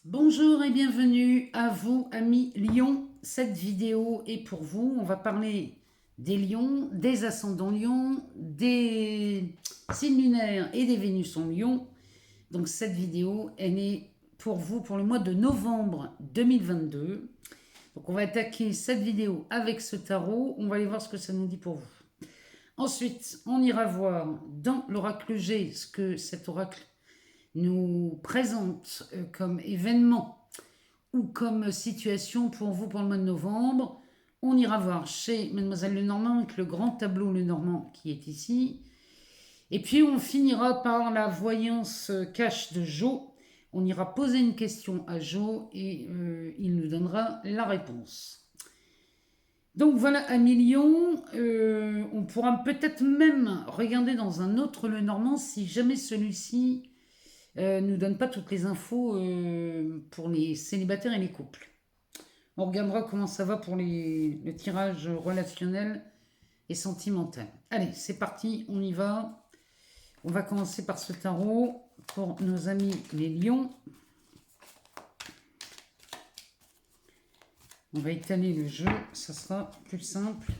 Bonjour et bienvenue à vous, amis lions. Cette vidéo est pour vous. On va parler des lions, des ascendants lions, des signes lunaires et des Vénus en lion. Donc cette vidéo, elle est pour vous pour le mois de novembre 2022. Donc on va attaquer cette vidéo avec ce tarot. On va aller voir ce que ça nous dit pour vous. Ensuite, on ira voir dans l'oracle G ce que cet oracle nous présente comme événement ou comme situation pour vous pour le mois de novembre. On ira voir chez Mademoiselle Lenormand avec le grand tableau Lenormand qui est ici. Et puis on finira par la voyance cache de Jo. On ira poser une question à Jo et il nous donnera la réponse. Donc voilà, amis Lion, on pourra peut-être même regarder dans un autre Lenormand si jamais celui-ci nous donne pas toutes les infos pour les célibataires et les couples. On regardera comment ça va pour le tirage relationnel et sentimental. Allez, c'est parti, on y va. On va commencer par ce tarot pour nos amis les lions. On va étaler le jeu, ça sera plus simple.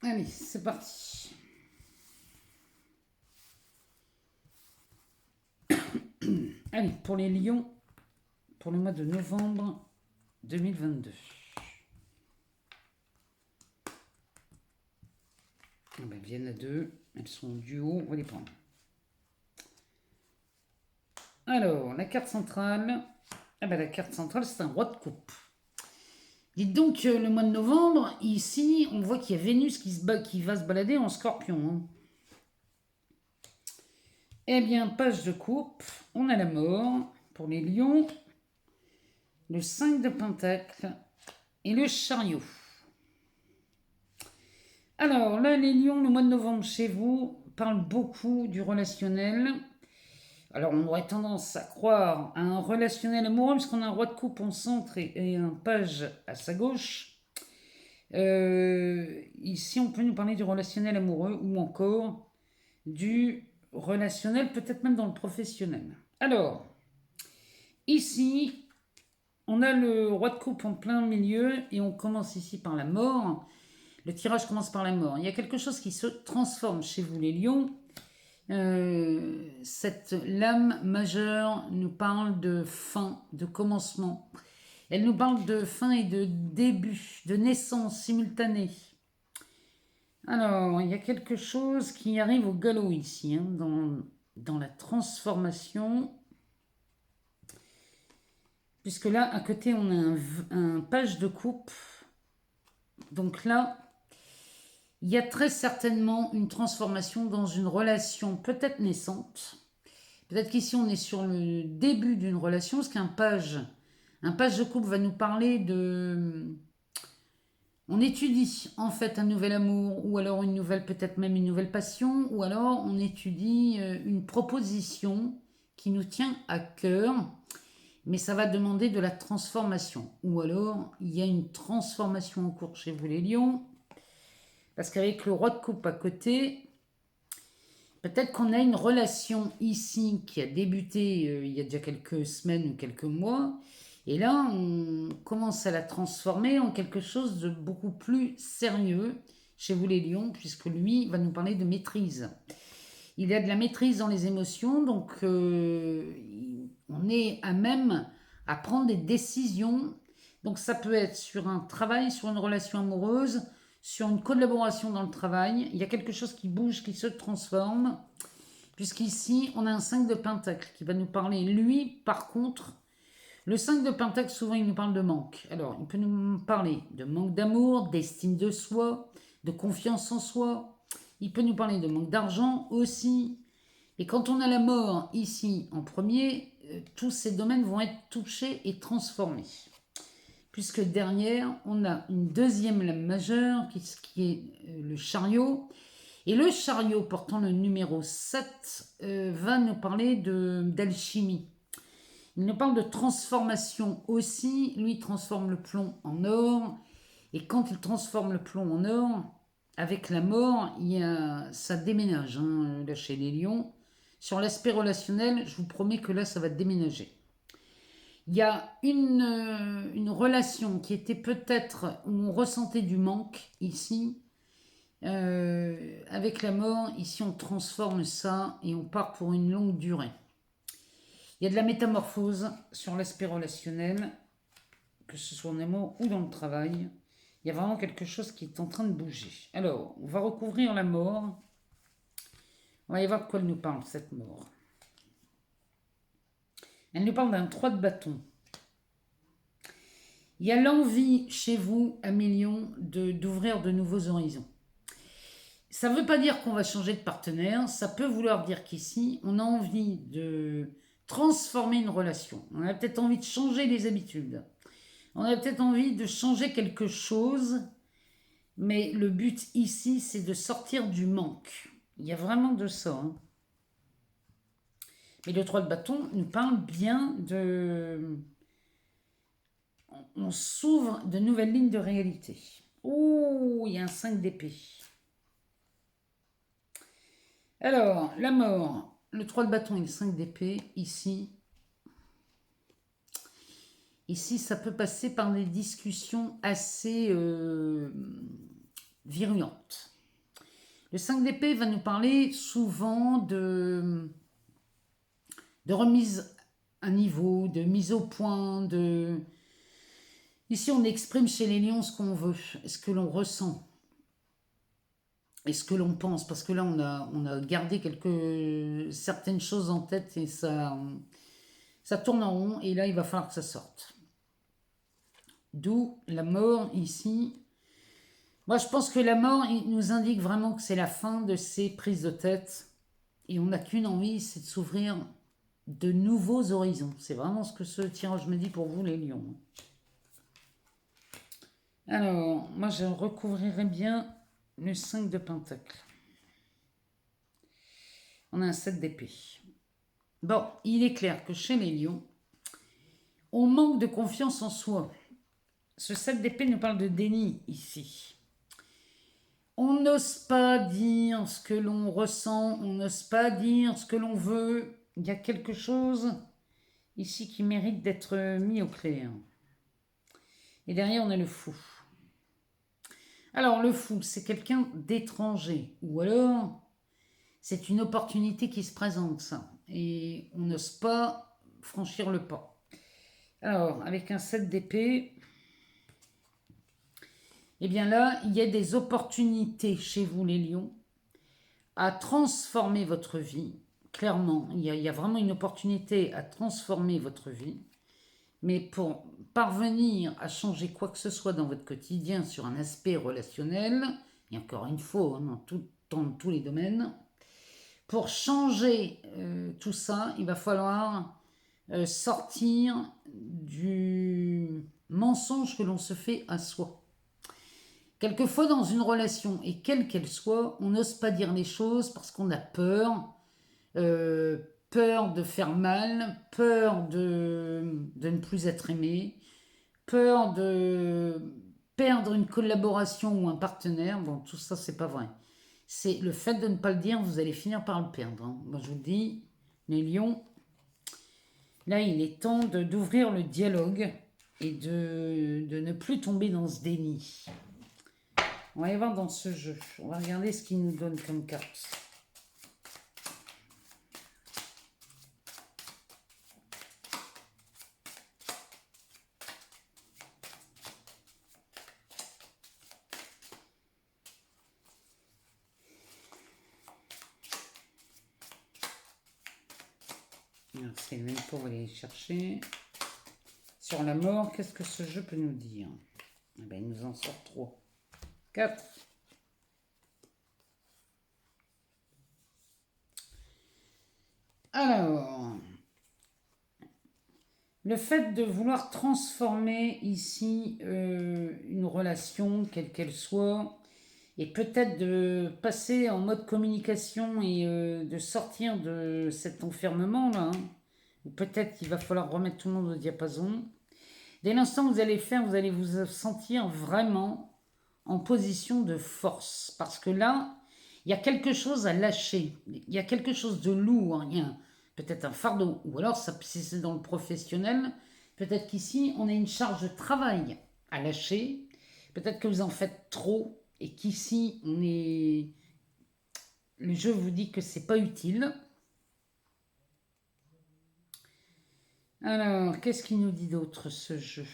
Allez, c'est parti. Allez, pour les lions, pour le mois de novembre 2022. Elles viennent à deux, elles sont en duo, on va les prendre. Alors, la carte centrale, la carte centrale c'est un roi de coupe. Dites donc, le mois de novembre, ici, on voit qu'il y a Vénus qui va se balader en scorpion. Eh bien, page de coupe, on a la mort pour les lions, le 5 de pentacle et le chariot. Alors là, les lions, le mois de novembre chez vous parle beaucoup du relationnel. Alors on aurait tendance à croire à un relationnel amoureux parce qu'on a un roi de coupe en centre et un page à sa gauche. Ici, on peut nous parler du relationnel amoureux ou encore du relationnel, peut-être même dans le professionnel. Alors, ici, on a le roi de coupe en plein milieu et on commence ici par la mort. Le tirage commence par la mort. Il y a quelque chose qui se transforme chez vous les lions. Cette lame majeure nous parle de fin, de commencement. Elle nous parle de fin et de début, de naissance simultanée. Alors, il y a quelque chose qui arrive au galop ici, dans la transformation. Puisque là, à côté, on a un page de coupe. Donc là, il y a très certainement une transformation dans une relation peut-être naissante. Peut-être qu'ici, on est sur le début d'une relation, parce qu'un page de coupe va nous parler de... On étudie en fait un nouvel amour, ou alors une nouvelle, peut-être même une nouvelle passion, ou alors on étudie une proposition qui nous tient à cœur, mais ça va demander de la transformation. Ou alors, il y a une transformation en cours chez vous les lions, parce qu'avec le roi de coupe à côté, peut-être qu'on a une relation ici qui a débuté il y a déjà quelques semaines ou quelques mois, et là, on commence à la transformer en quelque chose de beaucoup plus sérieux chez vous les lions, puisque lui va nous parler de maîtrise. Il y a de la maîtrise dans les émotions, donc on est à même à prendre des décisions. Donc ça peut être sur un travail, sur une relation amoureuse, sur une collaboration dans le travail. Il y a quelque chose qui bouge, qui se transforme, puisqu'ici, on a un 5 de pentacle qui va nous parler. Lui, par contre, le 5 de pentacle, souvent, il nous parle de manque. Alors, il peut nous parler de manque d'amour, d'estime de soi, de confiance en soi. Il peut nous parler de manque d'argent aussi. Et quand on a la mort ici en premier, tous ces domaines vont être touchés et transformés. Puisque derrière, on a une deuxième lame majeure qui est le chariot. Et le chariot portant le numéro 7 va nous parler d'alchimie. Il nous parle de transformation aussi. Lui, il transforme le plomb en or. Et quand il transforme le plomb en or, avec la mort, ça déménage là chez les lions. Sur l'aspect relationnel, je vous promets que là, ça va déménager. Il y a une relation qui était peut-être où on ressentait du manque ici. Avec la mort, ici, on transforme ça et on part pour une longue durée. Il y a de la métamorphose sur l'aspect relationnel, que ce soit en amour ou dans le travail. Il y a vraiment quelque chose qui est en train de bouger. Alors, on va recouvrir la mort. On va y voir de quoi elle nous parle, cette mort. Elle nous parle d'un 3 de bâton. Il y a l'envie chez vous, à millions, d'ouvrir de nouveaux horizons. Ça ne veut pas dire qu'on va changer de partenaire. Ça peut vouloir dire qu'ici, on a envie de transformer une relation. On a peut-être envie de changer les habitudes. On a peut-être envie de changer quelque chose. Mais le but ici, c'est de sortir du manque. Il y a vraiment de ça. Hein. Mais le 3 de bâton nous parle bien de... On s'ouvre de nouvelles lignes de réalité. Oh, il y a un 5 d'épée. Alors, la mort. Le 3 de bâton et le 5 d'épée, ici. Ici, ça peut passer par des discussions assez virulentes. Le 5 d'épée va nous parler souvent de remise à niveau, de mise au point, de... Ici, on exprime chez les lions ce qu'on veut, ce que l'on ressent, et ce que l'on pense, parce que là, on a gardé certaines choses en tête et ça tourne en rond, et là, il va falloir que ça sorte. D'où la mort ici. Moi, je pense que la mort, il nous indique vraiment que c'est la fin de ces prises de tête, et on n'a qu'une envie, c'est de s'ouvrir de nouveaux horizons. C'est vraiment ce que ce tirage me dit pour vous, les lions. Alors, moi, je recouvrirai bien le 5 de pentacle. On a un 7 d'épée. Bon, il est clair que chez les lions, on manque de confiance en soi. Ce 7 d'épée nous parle de déni ici. On n'ose pas dire ce que l'on ressent, on n'ose pas dire ce que l'on veut. Il y a quelque chose ici qui mérite d'être mis au clair. Et derrière, on a le fou. Alors, le fou, c'est quelqu'un d'étranger. Ou alors, c'est une opportunité qui se présente, ça. Et on n'ose pas franchir le pas. Alors, avec un 7 d'épée, eh bien là, il y a des opportunités chez vous, les lions, à transformer votre vie. Clairement, il y a vraiment une opportunité à transformer votre vie. Mais pour parvenir à changer quoi que ce soit dans votre quotidien sur un aspect relationnel, et encore une fois, hein, dans tous les domaines, pour changer tout ça, il va falloir sortir du mensonge que l'on se fait à soi. Quelquefois dans une relation, et quelle qu'elle soit, on n'ose pas dire les choses parce qu'on a peur, peur de faire mal, peur de ne plus être aimé, peur de perdre une collaboration ou un partenaire. Bon, tout ça, c'est pas vrai. C'est le fait de ne pas le dire, vous allez finir par le perdre. Hein. Moi, je vous le dis, les lions, là, il est temps d'ouvrir le dialogue et de ne plus tomber dans ce déni. On va y voir dans ce jeu. On va regarder ce qu'il nous donne comme carte. C'est le même pour aller chercher. Sur la mort, qu'est-ce que ce jeu peut nous dire? Eh ben, il nous en sort 3. 4. Alors, le fait de vouloir transformer ici une relation, quelle qu'elle soit, et peut-être de passer en mode communication et de sortir de cet enfermement-là, hein, ou peut-être qu'il va falloir remettre tout le monde au diapason. Dès l'instant que vous allez le faire, vous allez vous sentir vraiment en position de force. Parce que là, Il y a quelque chose à lâcher. Il y a quelque chose de lourd. Il y a peut-être un fardeau. Ou alors, ça, si c'est dans le professionnel, peut-être qu'ici, on a une charge de travail à lâcher. Peut-être que vous en faites trop et qu'ici, on est... Le jeu vous dit que c'est pas utile. Alors, qu'est-ce qu'il nous dit d'autre, ce jeu?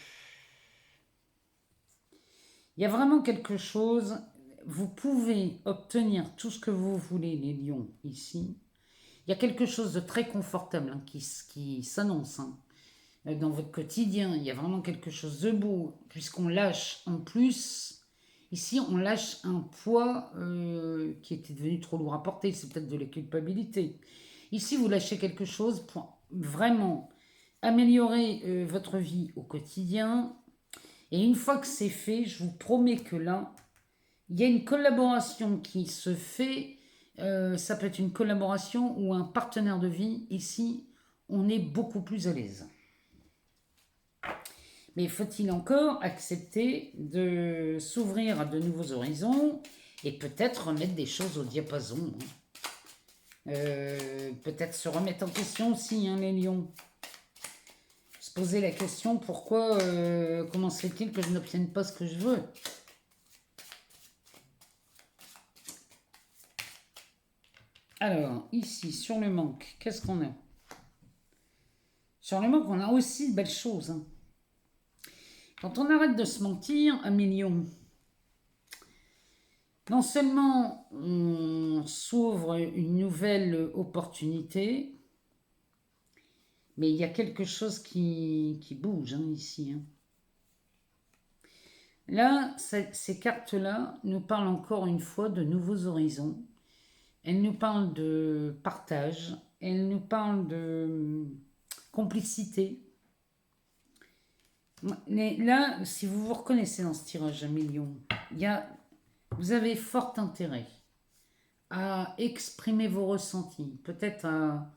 Il y a vraiment quelque chose. Vous pouvez obtenir tout ce que vous voulez, les lions, ici. Il y a quelque chose de très confortable hein, qui s'annonce hein, dans votre quotidien. Il y a vraiment quelque chose de beau, puisqu'on lâche en plus. Ici, on lâche un poids qui était devenu trop lourd à porter. C'est peut-être de la culpabilité. Ici, vous lâchez quelque chose pour vraiment améliorer votre vie au quotidien. Et une fois que c'est fait, je vous promets que là, il y a une collaboration qui se fait. Ça peut être une collaboration ou un partenaire de vie. Ici, on est beaucoup plus à l'aise. Mais faut-il encore accepter de s'ouvrir à de nouveaux horizons et peut-être remettre des choses au diapason hein. Peut-être se remettre en question aussi, hein, les lions. Se poser la question pourquoi, comment se fait-il que je n'obtienne pas ce que je veux? Alors, ici, sur le manque, qu'est-ce qu'on a? Sur le manque, on a aussi de belles choses. Hein. Quand on arrête de se mentir, un million, non seulement on s'ouvre une nouvelle opportunité, mais il y a quelque chose qui bouge hein, ici. Hein. Là, ces cartes-là nous parlent encore une fois de nouveaux horizons. Elles nous parlent de partage, elles nous parlent de complicité. Mais là, si vous vous reconnaissez dans ce tirage à million, vous avez fort intérêt à exprimer vos ressentis, peut-être à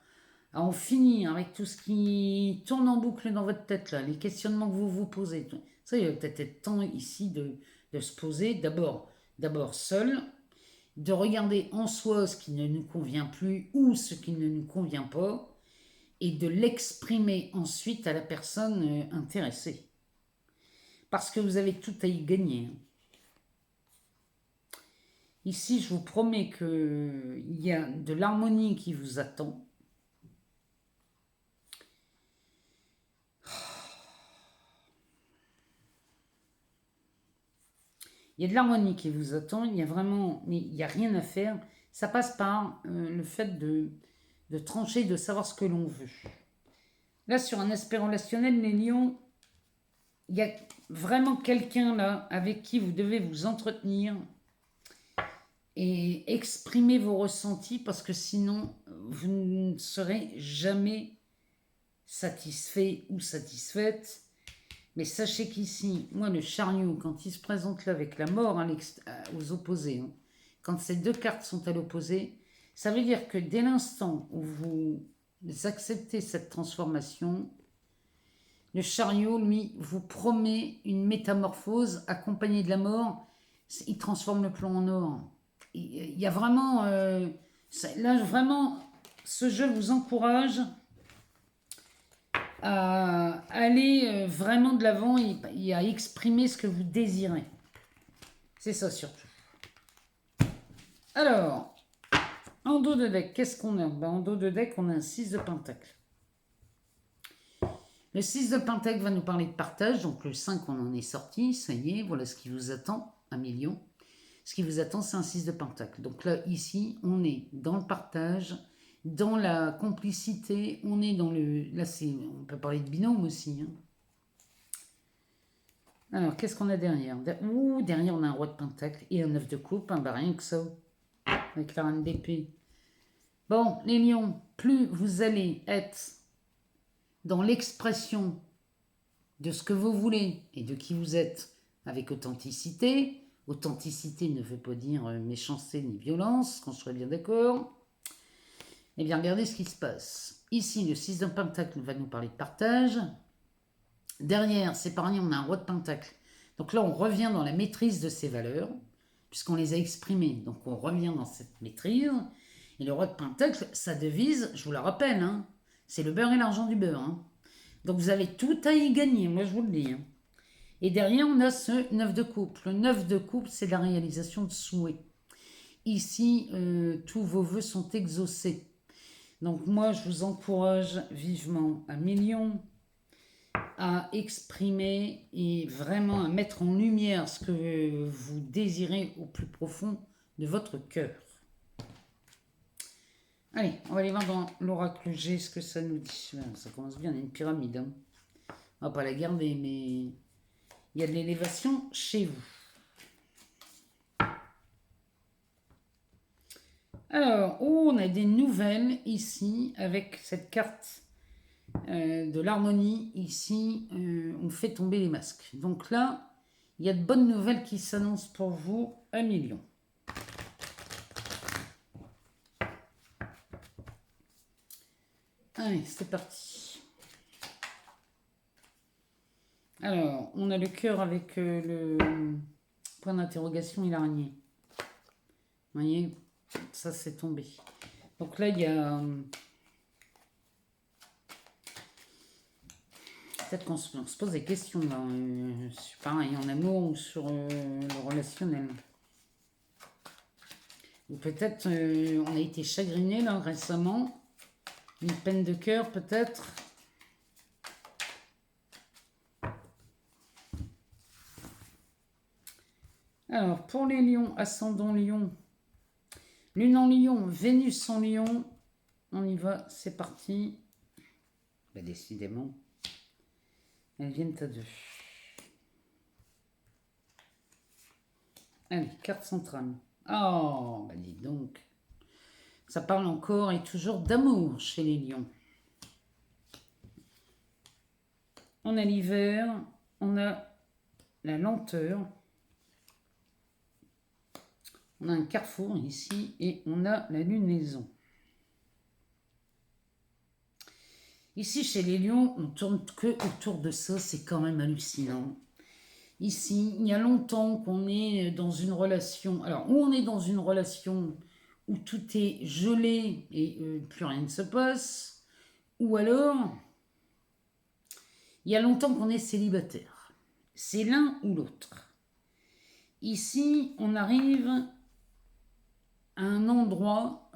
en finir avec tout ce qui tourne en boucle dans votre tête, là, les questionnements que vous vous posez. Ça, il va peut-être être temps ici de se poser, d'abord seul, de regarder en soi ce qui ne nous convient plus ou ce qui ne nous convient pas, et de l'exprimer ensuite à la personne intéressée. Parce que vous avez tout à y gagner. Ici, je vous promets qu'il y a de l'harmonie qui vous attend. Il y a de l'harmonie qui vous attend, il y a vraiment, mais il n'y a rien à faire. Ça passe par le fait de trancher, de savoir ce que l'on veut. Là, sur un aspect relationnel, les lions, il y a vraiment quelqu'un là avec qui vous devez vous entretenir et exprimer vos ressentis parce que sinon, vous ne serez jamais satisfait ou satisfaite. Mais sachez qu'ici, moi, le chariot, quand il se présente là avec la mort aux opposés, hein, quand ces deux cartes sont à l'opposé, ça veut dire que dès l'instant où vous acceptez cette transformation, le chariot, lui, vous promet une métamorphose accompagnée de la mort. Il transforme le plomb en or. Il y a vraiment... là, vraiment, ce jeu vous encourage à aller vraiment de l'avant et à exprimer ce que vous désirez. C'est ça surtout. Alors, en dos de deck, qu'est-ce qu'on a? En dos de deck, on a un 6 de pentacle. Le 6 de pentacle va nous parler de partage, donc le 5 on en est sorti, ça y est, voilà ce qui vous attend, 1 million. Ce qui vous attend, c'est un 6 de pentacle. Donc là, ici, on est dans le partage, dans la complicité, on est dans le... Là, on peut parler de binôme aussi. Hein. Alors, qu'est-ce qu'on a derrière? Derrière, on a un roi de pentacle et un 9 de coupe, hein, bah rien que ça, avec la reine d'épée. Bon, les lions, plus vous allez être dans l'expression de ce que vous voulez et de qui vous êtes avec authenticité. Authenticité ne veut pas dire méchanceté ni violence, qu'on soit bien d'accord. Eh bien, regardez ce qui se passe. Ici, le 6 de pentacle va nous parler de partage. Derrière, c'est pareil, on a un roi de pentacle. Donc là, on revient dans la maîtrise de ses valeurs, puisqu'on les a exprimés. Donc on revient dans cette maîtrise. Et le roi de Pentacle, sa devise, je vous la rappelle, hein, c'est le beurre et l'argent du beurre. Hein. Donc vous avez tout à y gagner, moi je vous le dis. Hein. Et derrière, on a ce 9 de coupe. Le 9 de coupe, c'est la réalisation de souhaits. Ici, tous vos vœux sont exaucés. Donc moi, je vous encourage vivement à million à exprimer et vraiment à mettre en lumière ce que vous désirez au plus profond de votre cœur. Allez, on va aller voir dans l'oracle G ce que ça nous dit. Ça commence bien, il y a une pyramide. Hein. On va pas la garder, mais il y a de l'élévation chez vous. Alors, on a des nouvelles ici avec cette carte de l'harmonie. Ici, on fait tomber les masques. Donc là, il y a de bonnes nouvelles qui s'annoncent pour vous, 1 million. Allez, c'est parti. Alors, on a le cœur avec le point d'interrogation et l'araignée. Vous voyez, ça c'est tombé. Donc là, il y a... peut-être qu'on se pose des questions, là. Pareil, en amour ou sur le relationnel. Ou peut-être on a été chagriné, là, récemment. Une peine de cœur, peut-être. Alors, pour les lions, ascendant lion, lune en lion, Vénus en lion, on y va, c'est parti. Ben, décidément, elles viennent à deux. Allez, carte centrale. Oh, ben dis donc. Ça parle encore et toujours d'amour chez les lions. On a l'hiver, on a la lenteur. On a un carrefour ici et on a la lunaison. Ici, chez les lions, on tourne que autour de ça, c'est quand même hallucinant. Ici, il y a longtemps qu'on est dans une relation. Alors, où on est dans une relation où tout est gelé et plus rien ne se passe, ou alors, il y a longtemps qu'on est célibataire. C'est l'un ou l'autre. Ici, on arrive à un endroit,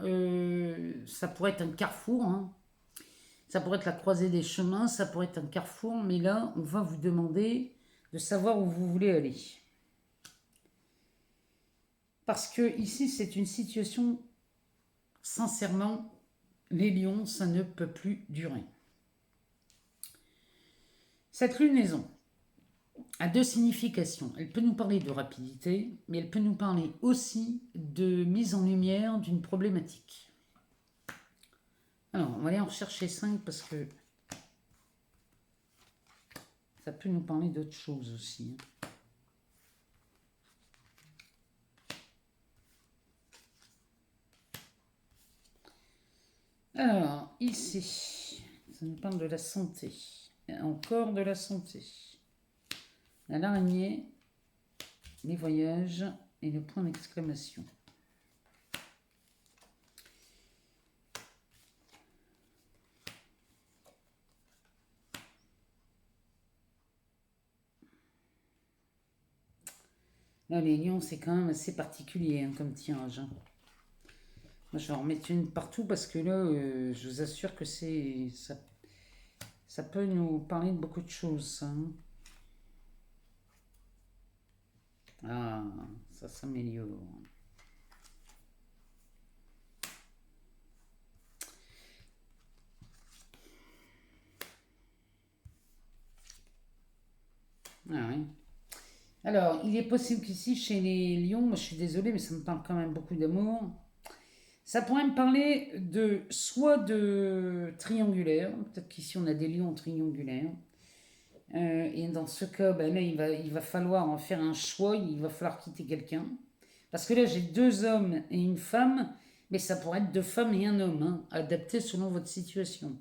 ça pourrait être un carrefour, hein. Ça pourrait être la croisée des chemins, ça pourrait être un carrefour, mais là, on va vous demander de savoir où vous voulez aller. Parce que ici, c'est une situation, sincèrement, les lions, ça ne peut plus durer. Cette lunaison a deux significations. Elle peut nous parler de rapidité, mais elle peut nous parler aussi de mise en lumière d'une problématique. Alors, on va aller en rechercher 5 parce que ça peut nous parler d'autres choses aussi. Alors, ici, ça nous parle de la santé. Encore de la santé. L'araignée, les voyages et le point d'exclamation. Là, les lions, c'est quand même assez particulier hein, comme tirage. Hein. Moi, je vais en remettre une partout parce que là, je vous assure que ça peut nous parler de beaucoup de choses. Hein. Ah, ça s'améliore. Ah oui. Alors, il est possible qu'ici, chez les lions, moi je suis désolée, mais ça me parle quand même beaucoup d'amour. Ça pourrait me parler de soit de triangulaire, peut-être qu'ici on a des lions triangulaires. Et dans ce cas, ben là, il va falloir en faire un choix, il va falloir quitter quelqu'un. Parce que là, j'ai 2 hommes et une femme, mais ça pourrait être 2 femmes et un homme, hein, adapté selon votre situation.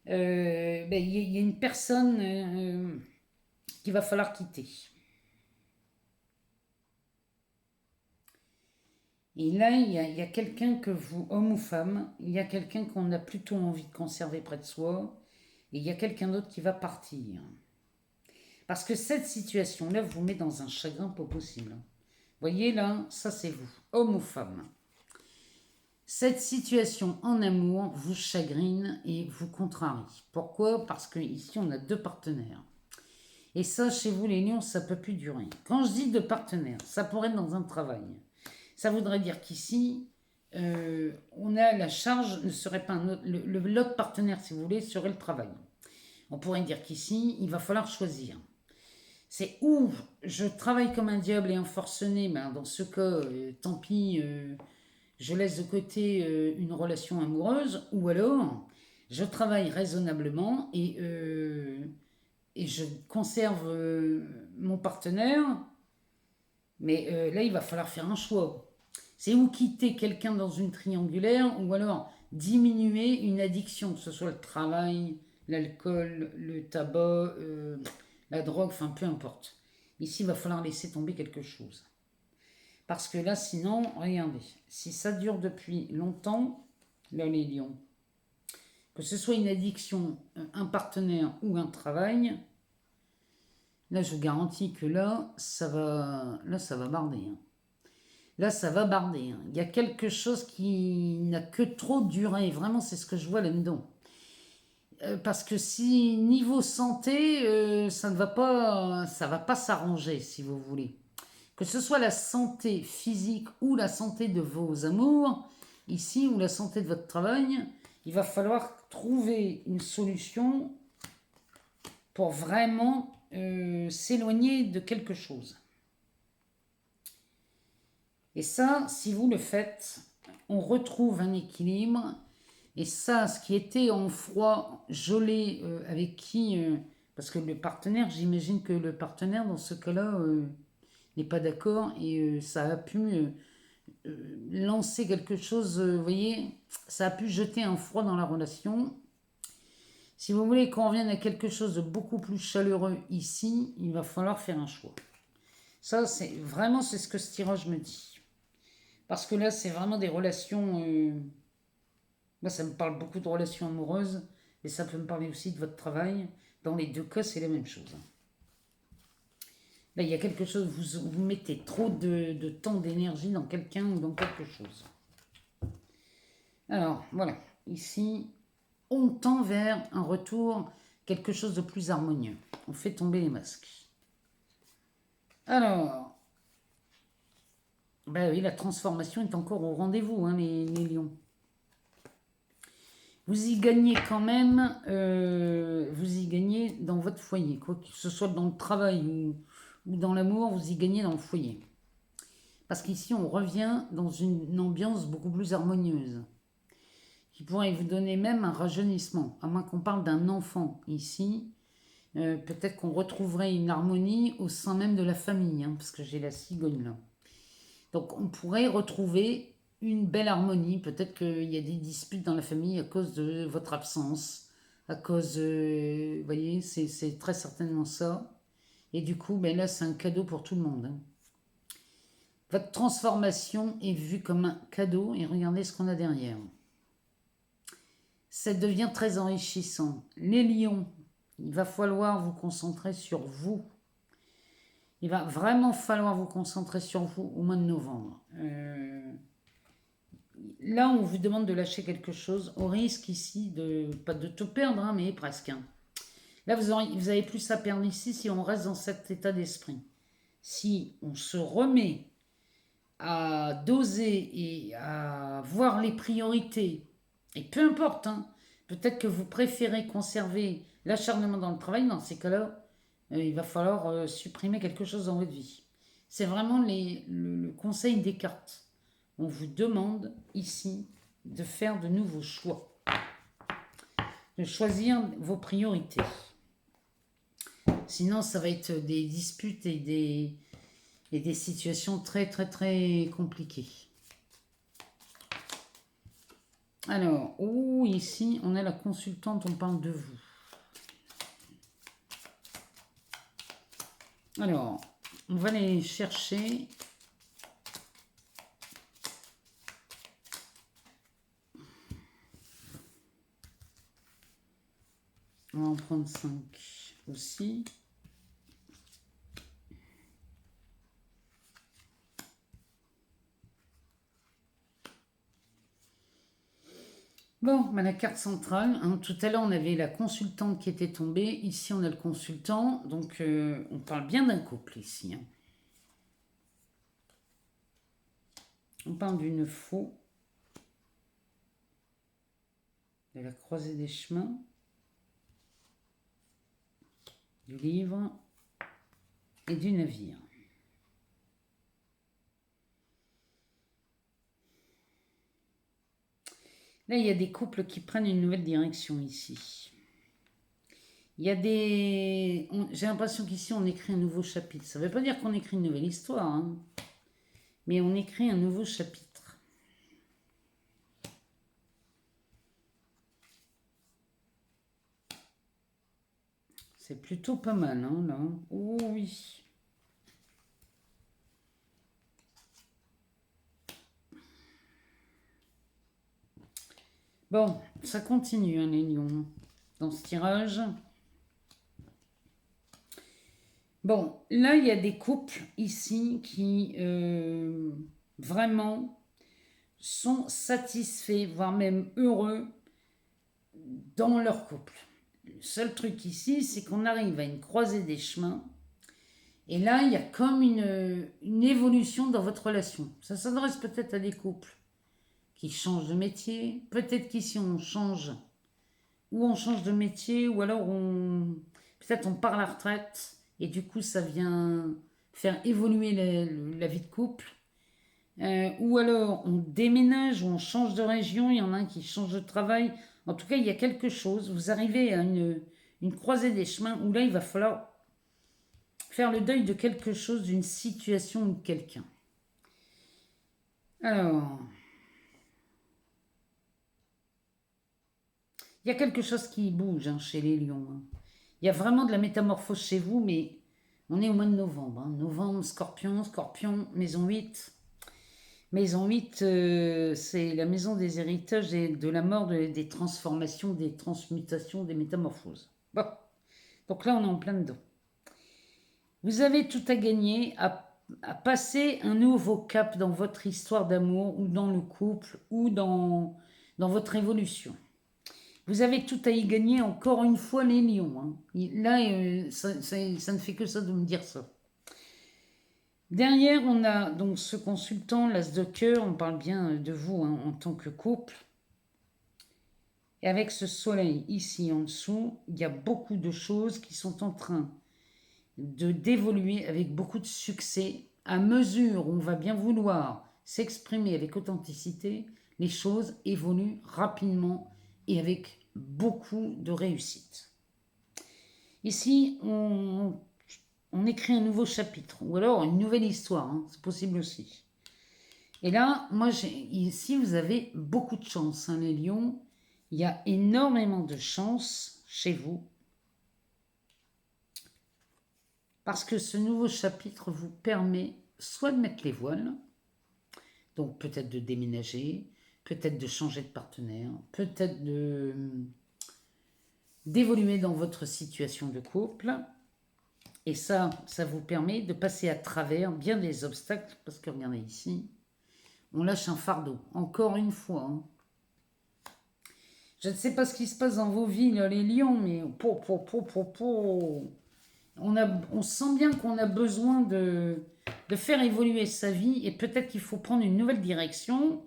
Ben, il y a une personne qu'il va falloir quitter. Et là, il y a quelqu'un que vous, homme ou femme, il y a quelqu'un qu'on a plutôt envie de conserver près de soi, et il y a quelqu'un d'autre qui va partir. Parce que cette situation-là vous met dans un chagrin pas possible. Vous voyez là, ça c'est vous, homme ou femme. Cette situation en amour vous chagrine et vous contrarie. Pourquoi? Parce que ici on a deux partenaires. Et ça, chez vous les lions, ça peut plus durer. Quand je dis deux partenaires, ça pourrait être dans un travail. Ça voudrait dire qu'ici, on a la charge, ne serait pas un autre, l'autre partenaire, si vous voulez, serait le travail. On pourrait dire qu'ici, il va falloir choisir. C'est où je travaille comme un diable et un forcené, ben dans ce cas, tant pis, je laisse de côté une relation amoureuse, ou alors je travaille raisonnablement et je conserve mon partenaire, mais là il va falloir faire un choix. C'est ou quitter quelqu'un dans une triangulaire, ou alors diminuer une addiction, que ce soit le travail, l'alcool, le tabac, la drogue, enfin peu importe. Ici, il va falloir laisser tomber quelque chose. Parce que là, sinon, regardez, si ça dure depuis longtemps, là les lions, que ce soit une addiction, un partenaire ou un travail, là je vous garantis que là, ça va barder. Hein. Là, ça va barder. Hein. Il y a quelque chose qui n'a que trop duré. Vraiment, c'est ce que je vois là-dedans. Parce que si niveau santé, ça va pas s'arranger, si vous voulez. Que ce soit la santé physique ou la santé de vos amours, ici, ou la santé de votre travail, il va falloir trouver une solution pour vraiment s'éloigner de quelque chose. Et ça, si vous le faites, on retrouve un équilibre. Et ça, ce qui était en froid, gelé, avec qui... parce que le partenaire, j'imagine que le partenaire, dans ce cas-là, n'est pas d'accord. Et ça a pu lancer quelque chose, vous voyez, ça a pu jeter un froid dans la relation. Si vous voulez qu'on revienne à quelque chose de beaucoup plus chaleureux ici, il va falloir faire un choix. Ça, c'est vraiment c'est ce que ce tirage me dit. Parce que là, c'est vraiment des relations... moi, ça me parle beaucoup de relations amoureuses, mais ça peut me parler aussi de votre travail. Dans les deux cas, c'est la même chose. Là, il y a quelque chose, vous mettez trop de temps, d'énergie dans quelqu'un ou dans quelque chose. Alors, voilà. Ici, on tend vers un retour, quelque chose de plus harmonieux. On fait tomber les masques. Alors, ben oui, la transformation est encore au rendez-vous, hein, les lions. Vous y gagnez quand même, vous y gagnez dans votre foyer, quoi que ce soit dans le travail ou dans l'amour, vous y gagnez dans le foyer. Parce qu'ici, on revient dans une ambiance beaucoup plus harmonieuse, qui pourrait vous donner même un rajeunissement, à moins qu'on parle d'un enfant ici. Peut-être qu'on retrouverait une harmonie au sein même de la famille, hein, parce que j'ai la cigogne là. Donc on pourrait retrouver une belle harmonie. Peut-être qu'il y a des disputes dans la famille à cause de votre absence, à cause, vous voyez, c'est très certainement ça. Et du coup, ben là, c'est un cadeau pour tout le monde. Hein. Votre transformation est vue comme un cadeau et regardez ce qu'on a derrière. Ça devient très enrichissant. Les lions, il va falloir vous concentrer sur vous. Il va vraiment falloir vous concentrer sur vous au mois de novembre. Là, on vous demande de lâcher quelque chose au risque ici de, pas de tout perdre, hein, mais presque. Hein. Là, vous avez plus à perdre ici si on reste dans cet état d'esprit. Si on se remet à doser et à voir les priorités, et peu importe, hein, peut-être que vous préférez conserver l'acharnement dans le travail, dans ces cas-là, il va falloir supprimer quelque chose dans votre vie. C'est vraiment le conseil des cartes. On vous demande ici de faire de nouveaux choix, de choisir vos priorités. Sinon, ça va être des disputes et des situations très très très compliquées. Alors, ici, on a la consultante, on parle de vous. Alors, on va aller chercher On va en prendre 5 aussi. Bon, la carte centrale, hein, tout à l'heure on avait la consultante qui était tombée, ici on a le consultant, donc on parle bien d'un couple ici. Hein. On parle d'une faux, de la croisée des chemins, du livre et du navire. Là, il y a des couples qui prennent une nouvelle direction ici. Il y a des... J'ai l'impression qu'ici, on écrit un nouveau chapitre. Ça ne veut pas dire qu'on écrit une nouvelle histoire, hein, mais on écrit un nouveau chapitre. C'est plutôt pas mal, hein, là. Oh oui. Bon, ça continue, hein, les lions, dans ce tirage. Bon, là, il y a des couples ici qui vraiment sont satisfaits, voire même heureux dans leur couple. Le seul truc ici, c'est qu'on arrive à une croisée des chemins. Et là, il y a comme une évolution dans votre relation. Ça s'adresse peut-être à des couples qui changent de métier. Peut-être qu'ici, on change, ou on change de métier, ou alors peut-être on part à la retraite. Et du coup, ça vient faire évoluer la vie de couple. Ou alors on déménage ou on change de région, il y en a un qui change de travail. En tout cas, il y a quelque chose. Vous arrivez à une croisée des chemins où là, il va falloir faire le deuil de quelque chose, d'une situation ou de quelqu'un. Alors, il y a quelque chose qui bouge, hein, chez les lions. Hein. Il y a vraiment de la métamorphose chez vous, mais on est au mois de novembre. Hein. Novembre, scorpion, maison 8. Maison 8, c'est la maison des héritages et de la mort, des transformations, des transmutations, des métamorphoses. Bon, donc là on est en plein dedans. Vous avez tout à gagner à passer un nouveau cap dans votre histoire d'amour ou dans le couple ou dans votre évolution. Vous avez tout à y gagner encore une fois les lions. Hein. Là, ça ne fait que ça de me dire ça. Derrière, on a donc ce consultant, l'as de cœur, on parle bien de vous, hein, en tant que couple. Et avec ce soleil ici en dessous, il y a beaucoup de choses qui sont en train d'évoluer avec beaucoup de succès. À mesure où on va bien vouloir s'exprimer avec authenticité, les choses évoluent rapidement et avec beaucoup de réussite. Ici, on écrit un nouveau chapitre, ou alors une nouvelle histoire, hein, c'est possible aussi. Et là, moi, ici, vous avez beaucoup de chance, hein, les lions. Il y a énormément de chance chez vous. Parce que ce nouveau chapitre vous permet soit de mettre les voiles, donc peut-être de déménager, peut-être de changer de partenaire, peut-être d'évoluer dans votre situation de couple. Et ça vous permet de passer à travers bien des obstacles, parce que regardez ici, on lâche un fardeau, encore une fois. Hein. Je ne sais pas ce qui se passe dans vos vies, là, les lions, mais on sent bien qu'on a besoin de faire évoluer sa vie, et peut-être qu'il faut prendre une nouvelle direction,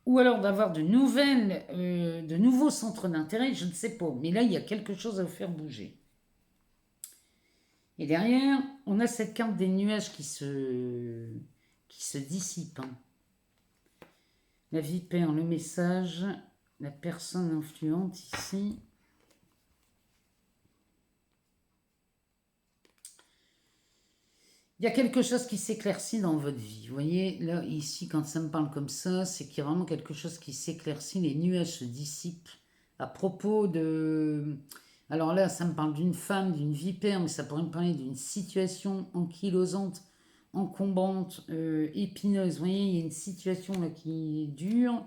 ou alors d'avoir de nouveaux centres d'intérêt, je ne sais pas. Mais là, il y a quelque chose à vous faire bouger. Et derrière, on a cette carte des nuages qui se dissipe. Hein. La vipère, le message, la personne influente ici. Il y a quelque chose qui s'éclaircit dans votre vie. Vous voyez, là, ici, quand ça me parle comme ça, c'est qu'il y a vraiment quelque chose qui s'éclaircit. Les nuages se dissipent à propos de... Alors là, ça me parle d'une femme, d'une vipère, mais ça pourrait me parler d'une situation ankylosante, encombrante, épineuse. Vous voyez, il y a une situation là qui dure.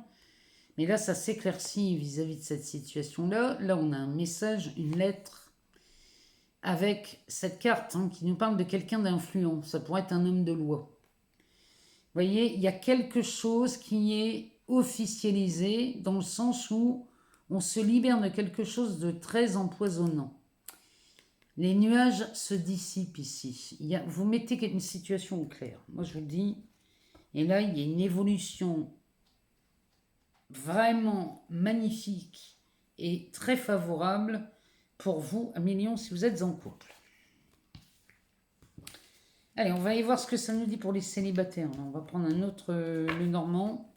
Mais là, ça s'éclaircit vis-à-vis de cette situation-là. Là, on a un message, une lettre, avec cette carte qui nous parle de quelqu'un d'influent. Ça pourrait être un homme de loi. Vous voyez, il y a quelque chose qui est officialisé dans le sens où on se libère de quelque chose de très empoisonnant. Les nuages se dissipent ici. Vous mettez une situation au clair. Moi, je vous le dis. Et là, il y a une évolution vraiment magnifique et très favorable pour vous, un million, si vous êtes en couple. Allez, on va aller voir ce que ça nous dit pour les célibataires. On va prendre un autre, le Normand.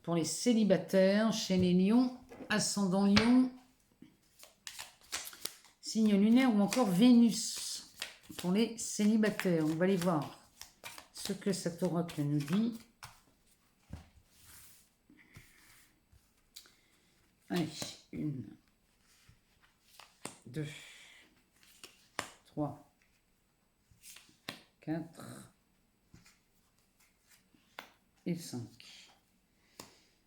Pour les célibataires, chez les lions, ascendant lion, signe lunaire ou encore Vénus. Pour les célibataires, on va aller voir ce que cet oracle nous dit. Allez, 1, 2, 3, 4 et 5.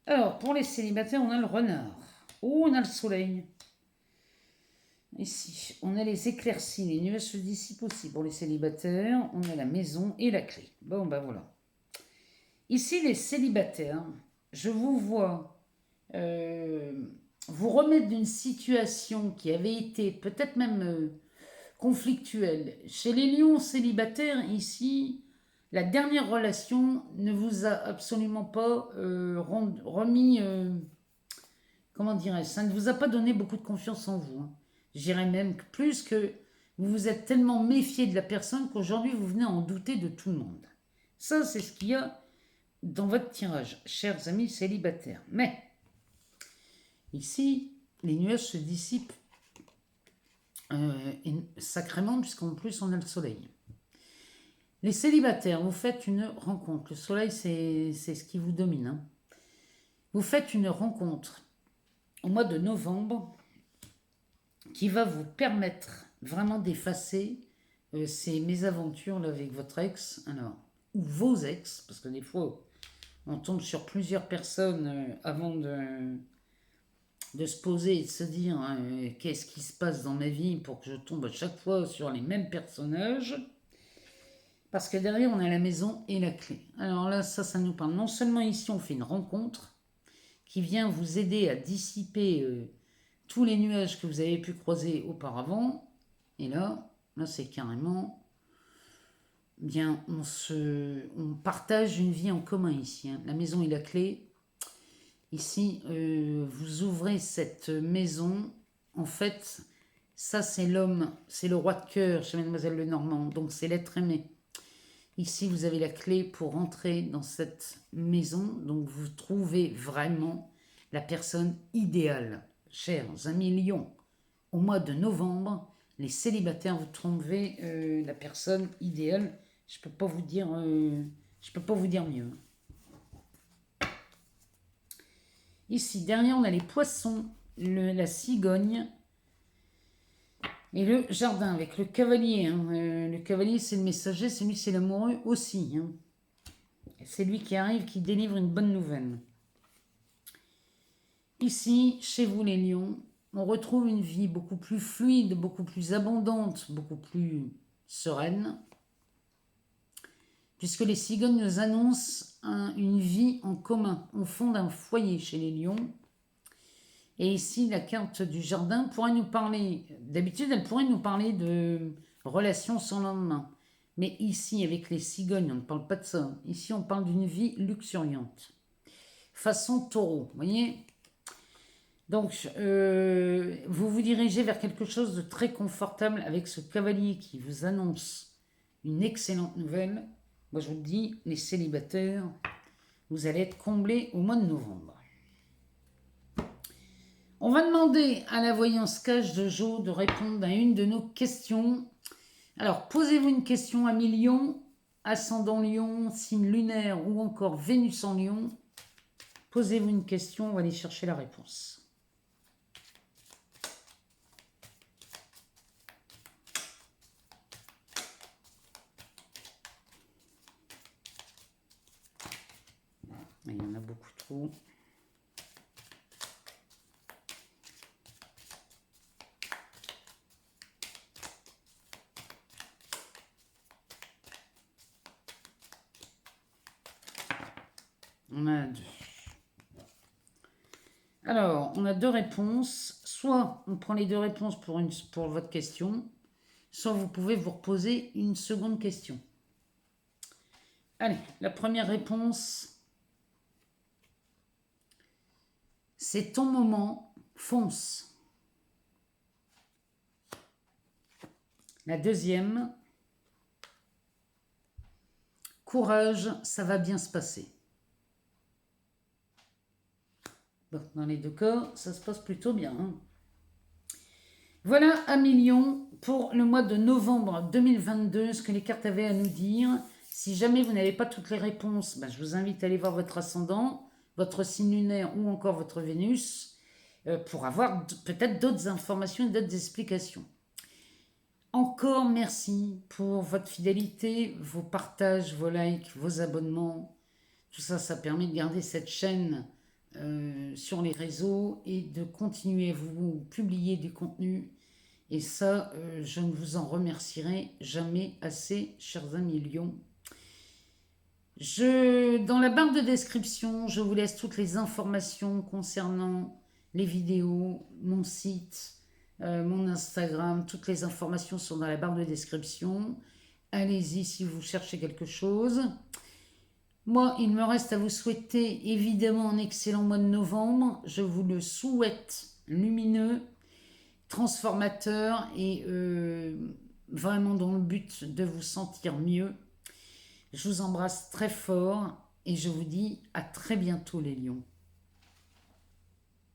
Alors, pour les célibataires, on a le renard. Oh, on a le soleil. Ici, on a les éclaircies. Les nuages se dissipent aussi pour les célibataires. On a la maison et la clé. Bon, ben voilà. Ici, les célibataires, je vous vois vous remettre d'une situation qui avait été peut-être même conflictuelle. Chez les lions célibataires, ici, la dernière relation ne vous a absolument pas remis, comment dirais-je, ça ne vous a pas donné beaucoup de confiance en vous. Je dirais même plus que vous vous êtes tellement méfié de la personne qu'aujourd'hui vous venez en douter de tout le monde. Ça, c'est ce qu'il y a dans votre tirage, chers amis célibataires. Mais, ici, les nuages se dissipent sacrément, puisqu'en plus on a le soleil. Les célibataires, vous faites une rencontre. Le soleil, c'est ce qui vous domine. Vous faites une rencontre au mois de novembre qui va vous permettre vraiment d'effacer ces mésaventures là, avec votre ex, alors, ou vos ex, parce que des fois, on tombe sur plusieurs personnes avant de se poser et de se dire qu'est-ce qui se passe dans ma vie pour que je tombe à chaque fois sur les mêmes personnages. Parce que derrière, on a la maison et la clé. Alors là, ça nous parle. Non seulement ici, on fait une rencontre qui vient vous aider à dissiper tous les nuages que vous avez pu croiser auparavant. Et là c'est carrément... Bien, on partage une vie en commun ici. La maison et la clé. Ici, vous ouvrez cette maison. En fait, ça, c'est l'homme, c'est le roi de cœur chez Mademoiselle Lenormand. Donc, c'est l'être aimé. Ici, vous avez la clé pour entrer dans cette maison. Donc, vous trouvez vraiment la personne idéale. Chers amis lions, au mois de novembre, les célibataires, vous trouvez la personne idéale. Je peux pas vous dire mieux. Ici, derrière, on a les poissons, la cigogne et le jardin avec le cavalier. Le cavalier, c'est le messager, c'est lui, c'est l'amoureux aussi. C'est lui qui arrive, qui délivre une bonne nouvelle. Ici, chez vous les lions, on retrouve une vie beaucoup plus fluide, beaucoup plus abondante, beaucoup plus sereine. Puisque les cigognes nous annoncent une vie en commun. On fonde un foyer chez les lions. Et ici, la carte du jardin pourrait nous parler... D'habitude, elle pourrait nous parler de relations sans lendemain. Mais ici, avec les cigognes, on ne parle pas de ça. Ici, on parle d'une vie luxuriante. Façon taureau, vous voyez ? Donc, vous vous dirigez vers quelque chose de très confortable avec ce cavalier qui vous annonce une excellente nouvelle. Moi, je vous le dis, les célibataires, vous allez être comblés au mois de novembre. On va demander à la voyance cache de Jo de répondre à une de nos questions. Alors, posez-vous une question à Lion, ascendant Lion, signe lunaire ou encore Vénus en Lion. Posez-vous une question, on va aller chercher la réponse. Il y en a beaucoup trop. On a deux. Alors, on a deux réponses. Soit on prend les deux réponses pour votre question, soit vous pouvez vous reposer une seconde question. Allez, la première réponse, c'est ton moment, fonce. La deuxième, courage, ça va bien se passer. Bon, dans les deux cas, ça se passe plutôt bien. Hein. Voilà 1 million pour le mois de novembre 2022, ce que les cartes avaient à nous dire. Si jamais vous n'avez pas toutes les réponses, je vous invite à aller voir votre ascendant, votre signe lunaire ou encore votre Vénus pour avoir peut-être d'autres informations et d'autres explications. Encore merci pour votre fidélité, vos partages, vos likes, vos abonnements. Tout ça, ça permet de garder cette chaîne sur les réseaux et de continuer à vous publier du contenu. Et ça, je ne vous en remercierai jamais assez, chers amis lions. Dans la barre de description, je vous laisse toutes les informations concernant les vidéos, mon site, mon Instagram. Toutes les informations sont dans la barre de description. Allez-y si vous cherchez quelque chose. Moi, il me reste à vous souhaiter évidemment un excellent mois de novembre. Je vous le souhaite lumineux, transformateur et vraiment dans le but de vous sentir mieux. Je vous embrasse très fort et je vous dis à très bientôt les lions.